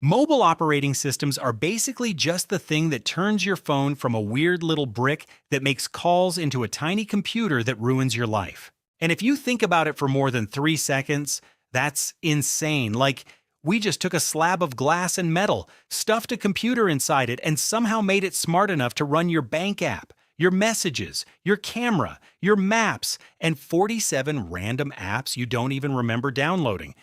Mobile operating systems are basically just the thing that turns your phone from a weird little brick that makes calls into a tiny computer that ruins your life. And if you think about it for more than 3 seconds, that's insane. Like, we just took a slab of glass and metal, stuffed a computer inside it, and somehow made it smart enough to run your bank app, your messages, your camera, your maps, and 47 random apps you don't even remember downloading.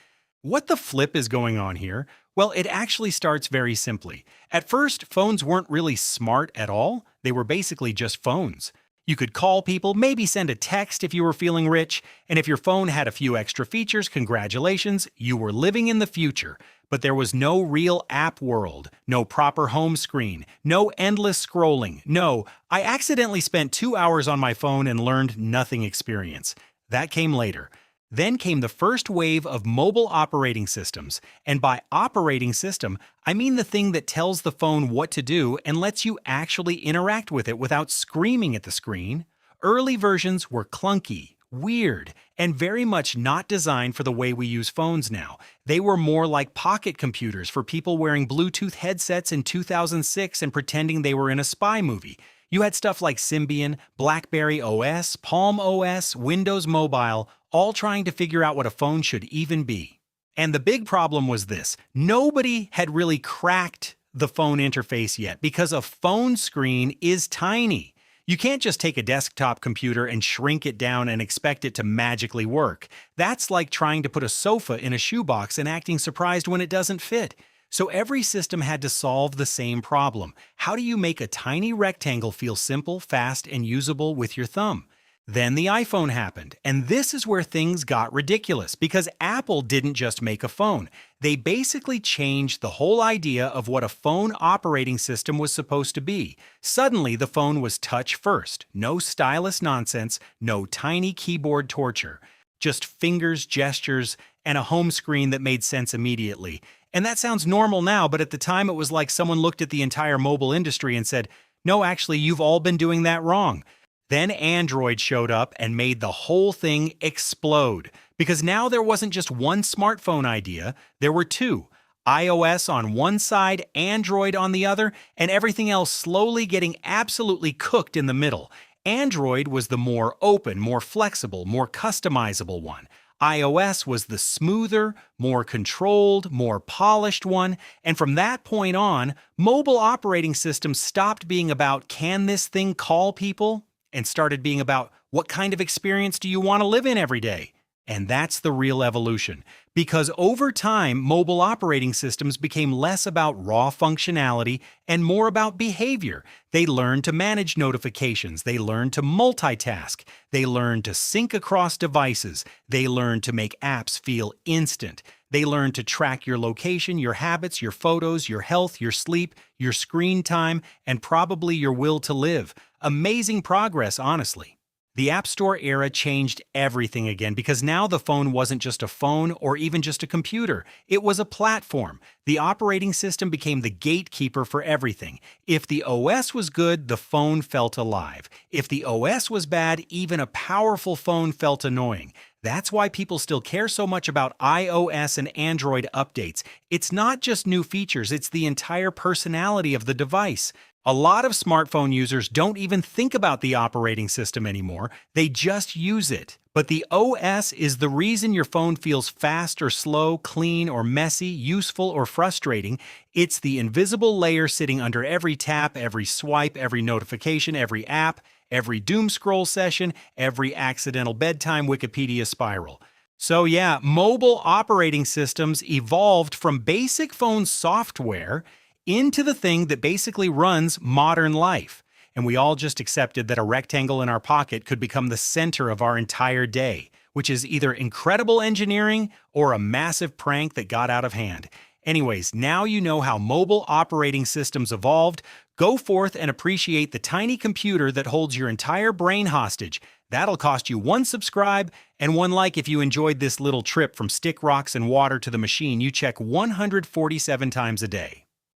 What the flip is going on here? Well, it actually starts very simply. At first, phones weren't really smart at all. They were basically just phones. You could call people, maybe send a text if you were feeling rich, and if your phone had a few extra features, congratulations, you were living in the future. But there was no real app world, no proper home screen, no endless scrolling, no, I accidentally spent 2 hours on my phone and learned nothing experience. That came later. Then came the first wave of mobile operating systems, and by operating system, I mean the thing that tells the phone what to do and lets you actually interact with it without screaming at the screen. Early versions were clunky, weird, and very much not designed for the way we use phones now. They were more like pocket computers for people wearing Bluetooth headsets in 2006 and pretending they were in a spy movie. You had stuff like Symbian, BlackBerry OS, Palm OS, Windows Mobile, all trying to figure out what a phone should even be. And the big problem was this: nobody had really cracked the phone interface yet because a phone screen is tiny. You can't just take a desktop computer and shrink it down and expect it to magically work. That's like trying to put a sofa in a shoebox and acting surprised when it doesn't fit. So every system had to solve the same problem. How do you make a tiny rectangle feel simple, fast, and usable with your thumb? Then the iPhone happened, and this is where things got ridiculous because Apple didn't just make a phone. They basically changed the whole idea of what a phone operating system was supposed to be. Suddenly, the phone was touch first. No stylus nonsense, no tiny keyboard torture. Just fingers, gestures, and a home screen that made sense immediately. And that sounds normal now, but at the time it was like someone looked at the entire mobile industry and said, "No, actually, you've all been doing that wrong." Then Android showed up and made the whole thing explode. Because now there wasn't just one smartphone idea, there were two. iOS on one side, Android on the other, and everything else slowly getting absolutely cooked in the middle. Android was the more open, more flexible, more customizable one. iOS was the smoother, more controlled, more polished one, and from that point on, mobile operating systems stopped being about, can this thing call people? And started being about, what kind of experience do you want to live in every day? And that's the real evolution. Because over time, mobile operating systems became less about raw functionality and more about behavior. They learned to manage notifications. They learned to multitask. They learned to sync across devices. They learned to make apps feel instant. They learned to track your location, your habits, your photos, your health, your sleep, your screen time, and probably your will to live. Amazing progress, honestly. The App Store era changed everything again because now the phone wasn't just a phone or even just a computer. It was a platform. The operating system became the gatekeeper for everything. If the OS was good, the phone felt alive. If the OS was bad, even a powerful phone felt annoying. That's why people still care so much about iOS and Android updates. It's not just new features, it's the entire personality of the device. A lot of smartphone users don't even think about the operating system anymore, they just use it. But the OS is the reason your phone feels fast or slow, clean or messy, useful or frustrating. It's the invisible layer sitting under every tap, every swipe, every notification, every app, every doom scroll session, every accidental bedtime Wikipedia spiral. So yeah, mobile operating systems evolved from basic phone software into the thing that basically runs modern life. And we all just accepted that a rectangle in our pocket could become the center of our entire day, which is either incredible engineering or a massive prank that got out of hand. Anyways, now you know how mobile operating systems evolved. Go forth and appreciate the tiny computer that holds your entire brain hostage. That'll cost you 1 subscribe and 1 like if you enjoyed this little trip from stick, rocks, and water to the machine you check 147 times a day.